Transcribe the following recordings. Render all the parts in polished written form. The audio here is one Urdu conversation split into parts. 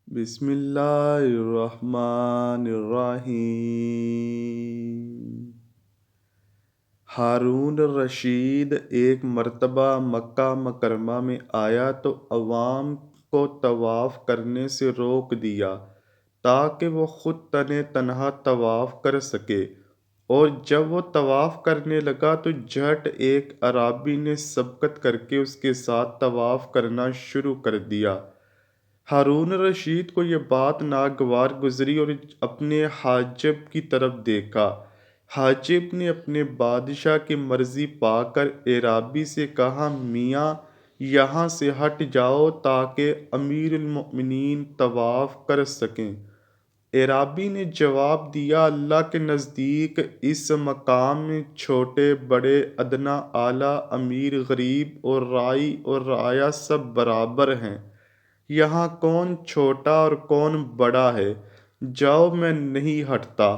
بسم اللہ الرحمن الرحیم۔ ہارون الرشید ایک مرتبہ مکہ مکرمہ میں آیا تو عوام کو طواف کرنے سے روک دیا تاکہ وہ خود تنہا طواف کر سکے، اور جب وہ طواف کرنے لگا تو جھٹ ایک اعرابی نے سبقت کر کے اس کے ساتھ طواف کرنا شروع کر دیا۔ ہارون الرشید کو یہ بات ناگوار گزری اور اپنے حاجب کی طرف دیکھا۔ حاجب نے اپنے بادشاہ کی مرضی پا کر اعرابی سے کہا، میاں یہاں سے ہٹ جاؤ تاکہ امیر المؤمنین طواف کر سکیں۔ اعرابی نے جواب دیا، اللہ کے نزدیک اس مقام میں چھوٹے بڑے ادنیٰ اعلیٰ امیر غریب اور راعی اور رعایا سب برابر ہیں، یہاں کون چھوٹا اور کون بڑا ہے، جاؤ میں نہیں ہٹتا۔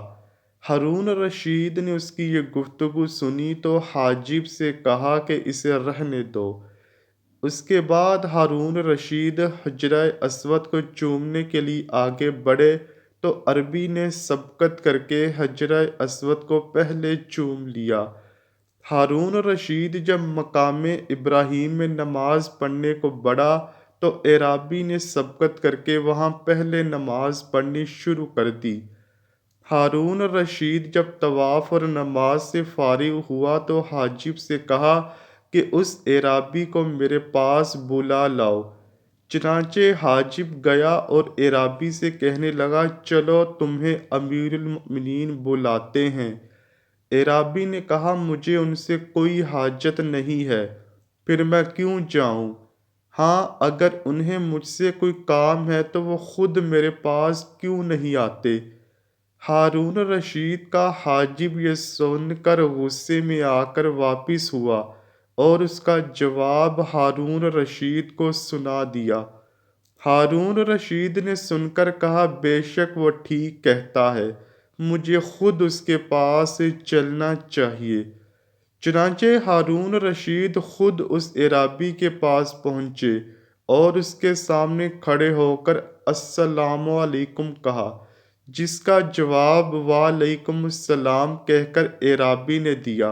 ہارون الرشید نے اس کی یہ گفتگو سنی تو حاجب سے کہا کہ اسے رہنے دو۔ اس کے بعد ہارون الرشید حجرہ اسود کو چومنے کے لیے آگے بڑھے تو عربی نے سبقت کر کے حجرہ اسود کو پہلے چوم لیا۔ ہارون الرشید جب مقام ابراہیم میں نماز پڑھنے کو بڑھا تو اعرابی نے سبقت کر کے وہاں پہلے نماز پڑھنی شروع کر دی۔ ہارون الرشید جب طواف اور نماز سے فارغ ہوا تو حاجب سے کہا کہ اس اعرابی کو میرے پاس بلا لاؤ۔ چنانچہ حاجب گیا اور اعرابی سے کہنے لگا، چلو تمہیں امیر المؤمنین بلاتے ہیں۔ اعرابی نے کہا، مجھے ان سے کوئی حاجت نہیں ہے، پھر میں کیوں جاؤں؟ ہاں، اگر انہیں مجھ سے کوئی کام ہے تو وہ خود میرے پاس کیوں نہیں آتے؟ ہارون الرشید کا حاجب یہ سن کر غصے میں آ کر واپس ہوا اور اس کا جواب ہارون الرشید کو سنا دیا۔ ہارون الرشید نے سن کر کہا، بے شک وہ ٹھیک کہتا ہے، مجھے خود اس کے پاس چلنا چاہیے۔ چنانچہ ہارون الرشید خود اس اعرابی کے پاس پہنچے اور اس کے سامنے کھڑے ہو کر السلام علیکم کہا، جس کا جواب وعلیکم السلام کہہ کر اعرابی نے دیا۔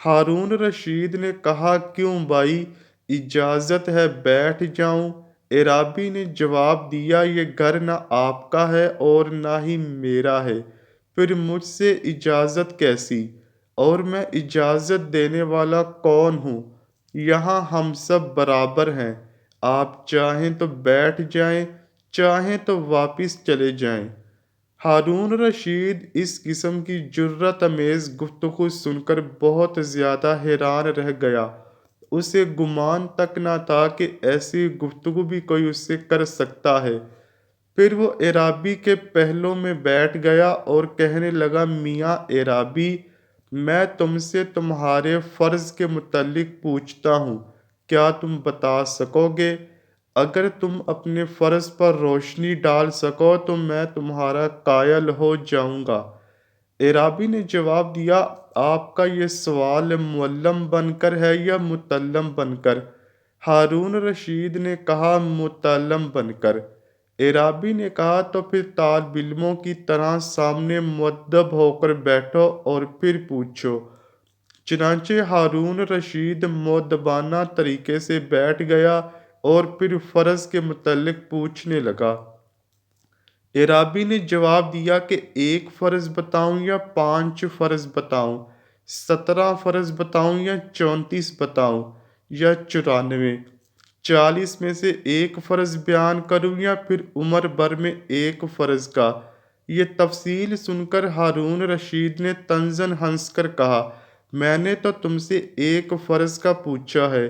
ہارون الرشید نے کہا، کیوں بھائی، اجازت ہے بیٹھ جاؤں؟ اعرابی نے جواب دیا، یہ گھر نہ آپ کا ہے اور نہ ہی میرا ہے، پھر مجھ سے اجازت کیسی؟ اور میں اجازت دینے والا کون ہوں؟ یہاں ہم سب برابر ہیں، آپ چاہیں تو بیٹھ جائیں، چاہیں تو واپس چلے جائیں۔ ہارون الرشید اس قسم کی جرأت آمیز گفتگو سن کر بہت زیادہ حیران رہ گیا۔ اسے گمان تک نہ تھا کہ ایسی گفتگو بھی کوئی اس سے کر سکتا ہے۔ پھر وہ اعرابی کے پہلو میں بیٹھ گیا اور کہنے لگا، میاں اعرابی، میں تم سے تمہارے فرض کے متعلق پوچھتا ہوں، کیا تم بتا سکو گے؟ اگر تم اپنے فرض پر روشنی ڈال سکو تو میں تمہارا قائل ہو جاؤں گا۔ اعرابی نے جواب دیا، آپ کا یہ سوال معلم بن کر ہے یا متعلم بن کر؟ ہارون الرشید نے کہا، متعلم بن کر۔ اعرابی نے کہا، تو پھر طالب علموں کی طرح سامنے مؤدب ہو کر بیٹھو اور پھر پوچھو۔ چنانچہ ہارون الرشید مؤدبانہ طریقے سے بیٹھ گیا اور پھر فرض کے متعلق پوچھنے لگا۔ اعرابی نے جواب دیا کہ 1 فرض بتاؤں یا 5 فرض بتاؤں، 17 فرض بتاؤں یا 34 بتاؤں یا 94، 40 میں سے 1 فرض بیان کروں یا پھر عمر بھر میں 1 فرض کا؟ یہ تفصیل سن کر ہارون الرشید نے طنزاً ہنس کر کہا، میں نے تو تم سے 1 فرض کا پوچھا ہے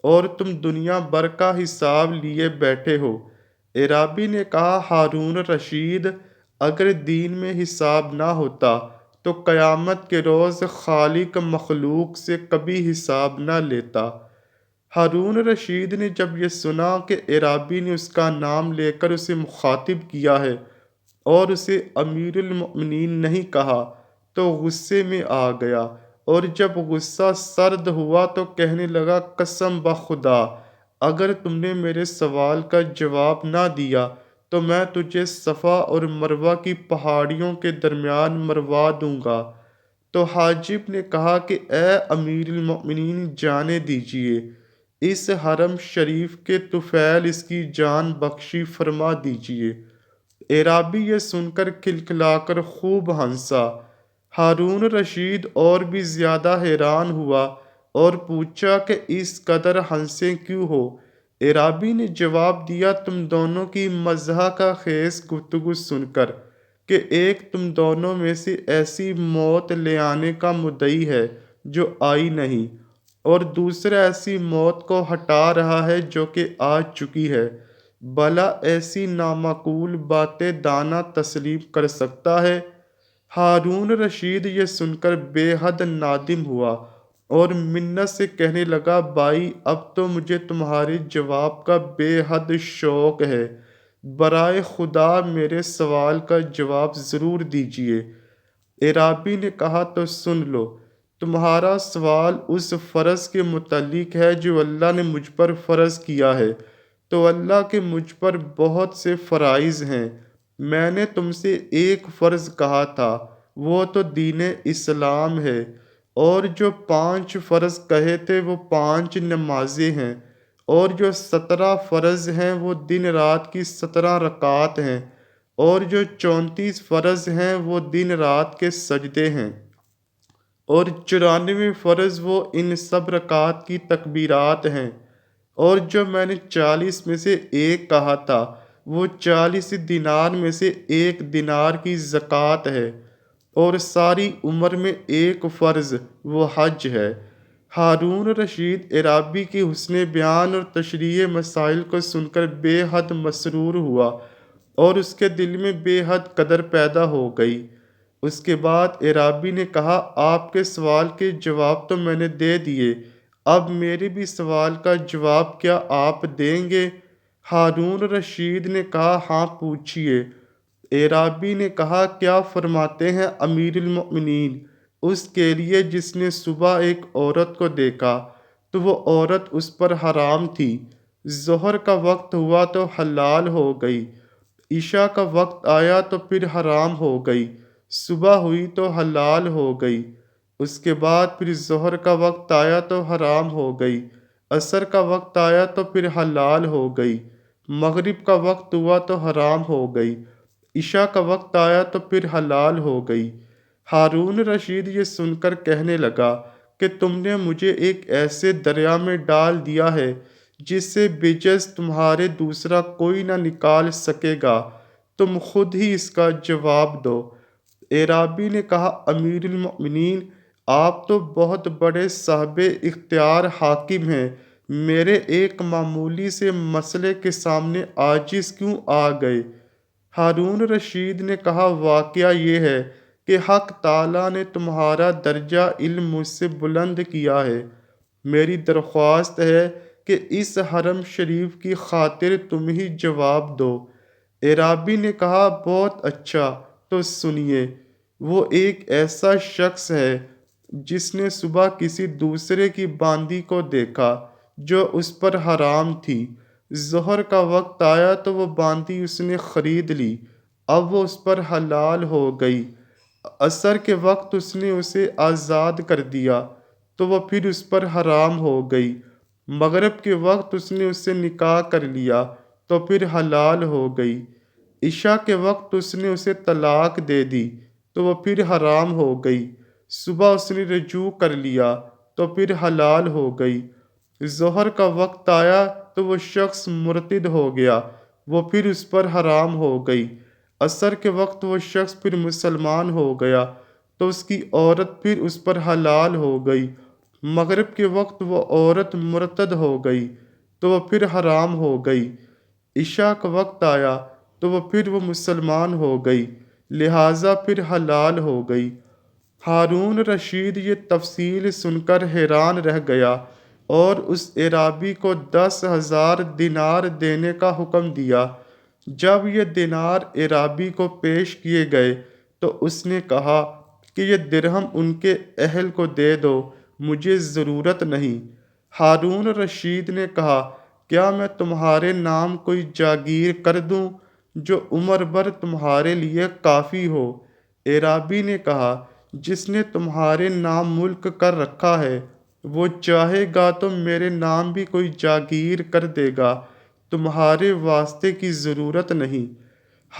اور تم دنیا بھر کا حساب لیے بیٹھے ہو۔ اعرابی نے کہا، ہارون الرشید، اگر دین میں حساب نہ ہوتا تو قیامت کے روز خالق مخلوق سے کبھی حساب نہ لیتا۔ ہارون الرشید نے جب یہ سنا کہ اعرابی نے اس کا نام لے کر اسے مخاطب کیا ہے اور اسے امیر المؤمنین نہیں کہا تو غصے میں آ گیا، اور جب غصہ سرد ہوا تو کہنے لگا، قسم بخدا، اگر تم نے میرے سوال کا جواب نہ دیا تو میں تجھے صفا اور مروہ کی پہاڑیوں کے درمیان مروا دوں گا۔ تو حاجب نے کہا کہ اے امیر المؤمنین، جانے دیجیے، اس حرم شریف کے طفیل اس کی جان بخشی فرما دیجیے۔ اعرابی یہ سن کر کھلکھلا کر خوب ہنسا۔ ہارون رشید اور بھی زیادہ حیران ہوا اور پوچھا کہ اس قدر ہنسے کیوں ہو؟ اعرابی نے جواب دیا، تم دونوں کی مزاح کا خیز گفتگو سن کر، کہ ایک تم دونوں میں سے ایسی موت لے آنے کا مدعی ہے جو آئی نہیں، اور دوسرا ایسی موت کو ہٹا رہا ہے جو کہ آ چکی ہے۔ بھلا ایسی نامعقول باتیں دانا تسلیم کر سکتا ہے؟ ہارون رشید یہ سن کر بے حد نادم ہوا اور منت سے کہنے لگا، بھائی اب تو مجھے تمہارے جواب کا بے حد شوق ہے، برائے خدا میرے سوال کا جواب ضرور دیجیے۔ اعرابی نے کہا، تو سن لو، تمہارا سوال اس فرض کے متعلق ہے جو اللہ نے مجھ پر فرض کیا ہے۔ تو اللہ کے مجھ پر بہت سے فرائض ہیں، میں نے تم سے ایک فرض کہا تھا، وہ تو دین اسلام ہے، اور جو 5 فرض کہے تھے وہ 5 نمازیں ہیں، اور جو 17 فرض ہیں وہ دن رات کی 17 رکعات ہیں، اور جو 34 فرض ہیں وہ دن رات کے سجدے ہیں، اور 94 فرض وہ ان سب رکعات کی تکبیرات ہیں، اور جو میں نے 40 میں سے ایک کہا تھا وہ 40 دینار میں سے 1 دینار کی زکوٰۃ ہے، اور ساری عمر میں ایک فرض وہ حج ہے۔ ہارون رشید اعرابی کی حسن بیان اور تشریح مسائل کو سن کر بے حد مسرور ہوا اور اس کے دل میں بے حد قدر پیدا ہو گئی۔ اس کے بعد اعرابی نے کہا، آپ کے سوال کے جواب تو میں نے دے دیے، اب میرے بھی سوال کا جواب کیا آپ دیں گے؟ ہارون رشید نے کہا، ہاں پوچھیے۔ اعرابی نے کہا، کیا فرماتے ہیں امیر المؤمنین اس کے لیے جس نے صبح ایک عورت کو دیکھا تو وہ عورت اس پر حرام تھی، ظہر کا وقت ہوا تو حلال ہو گئی، عشاء کا وقت آیا تو پھر حرام ہو گئی، صبح ہوئی تو حلال ہو گئی، اس کے بعد پھر ظہر کا وقت آیا تو حرام ہو گئی، عصر کا وقت آیا تو پھر حلال ہو گئی، مغرب کا وقت ہوا تو حرام ہو گئی، عشاء کا وقت آیا تو پھر حلال ہو گئی۔ ہارون رشید یہ سن کر کہنے لگا کہ تم نے مجھے ایک ایسے دریا میں ڈال دیا ہے جس سے بجز تمہارے دوسرا کوئی نہ نکال سکے گا، تم خود ہی اس کا جواب دو۔ اعرابی نے کہا، امیر المؤمنین آپ تو بہت بڑے صاحب اختیار حاکم ہیں، میرے ایک معمولی سے مسئلے کے سامنے عاجز کیوں آ گئے؟ ہارون رشید نے کہا، واقعہ یہ ہے کہ حق تعالیٰ نے تمہارا درجہ علم مجھ سے بلند کیا ہے، میری درخواست ہے کہ اس حرم شریف کی خاطر تم ہی جواب دو۔ اعرابی نے کہا، بہت اچھا، تو سنیے، وہ ایک ایسا شخص ہے جس نے صبح کسی دوسرے کی باندی کو دیکھا جو اس پر حرام تھی، ظہر کا وقت آیا تو وہ باندی اس نے خرید لی، اب وہ اس پر حلال ہو گئی، عصر کے وقت اس نے اسے آزاد کر دیا تو وہ پھر اس پر حرام ہو گئی، مغرب کے وقت اس نے اس سے نکاح کر لیا تو پھر حلال ہو گئی، عشاء کے وقت اس نے اسے طلاق دے دی تو وہ پھر حرام ہو گئی، صبح اس نے رجوع کر لیا تو پھر حلال ہو گئی، ظہر کا وقت آیا تو وہ شخص مرتد ہو گیا، وہ پھر اس پر حرام ہو گئی، عصر کے وقت وہ شخص پھر مسلمان ہو گیا تو اس کی عورت پھر اس پر حلال ہو گئی، مغرب کے وقت وہ عورت مرتد ہو گئی تو وہ پھر حرام ہو گئی، عشاء کا وقت آیا تو وہ پھر وہ مسلمان ہو گئی، لہٰذا پھر حلال ہو گئی۔ ہارون رشید یہ تفصیل سن کر حیران رہ گیا اور اس اعرابی کو 10,000 دینار دینے کا حکم دیا۔ جب یہ دینار اعرابی کو پیش کیے گئے تو اس نے کہا کہ یہ درہم ان کے اہل کو دے دو، مجھے ضرورت نہیں۔ ہارون رشید نے کہا، کیا میں تمہارے نام کوئی جاگیر کر دوں؟ جو عمر بھر تمہارے لیے کافی ہو۔ اعرابی نے کہا، جس نے تمہارے نام ملک کر رکھا ہے، وہ چاہے گا تو میرے نام بھی کوئی جاگیر کر دے گا، تمہارے واسطے کی ضرورت نہیں۔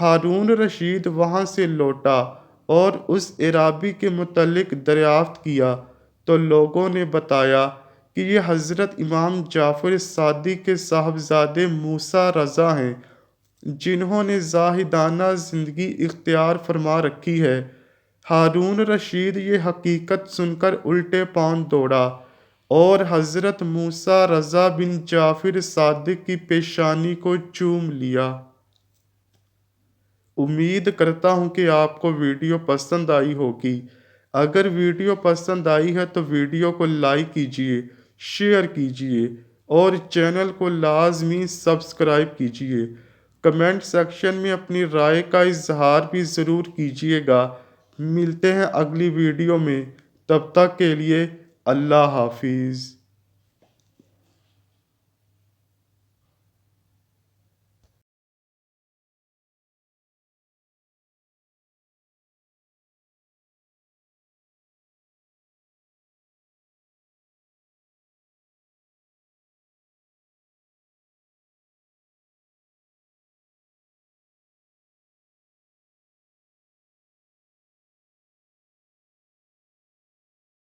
ہارون رشید وہاں سے لوٹا اور اس اعرابی کے متعلق دریافت کیا تو لوگوں نے بتایا کہ یہ حضرت امام جعفر صادق کے صاحبزادے موسیٰ رضا ہیں، جنہوں نے زاہدانہ زندگی اختیار فرما رکھی ہے۔ ہارون رشید یہ حقیقت سن کر الٹے پاؤں دوڑا اور حضرت موسیٰ رضا بن جعفر صادق کی پیشانی کو چوم لیا۔ امید کرتا ہوں کہ آپ کو ویڈیو پسند آئی ہوگی۔ اگر ویڈیو پسند آئی ہے تو ویڈیو کو لائک کیجیے، شیئر کیجیے اور چینل کو لازمی سبسکرائب کیجیے۔ کمنٹ سیکشن میں اپنی رائے کا اظہار بھی ضرور کیجیے گا۔ ملتے ہیں اگلی ویڈیو میں، تب تک کے لیے اللہ حافظ۔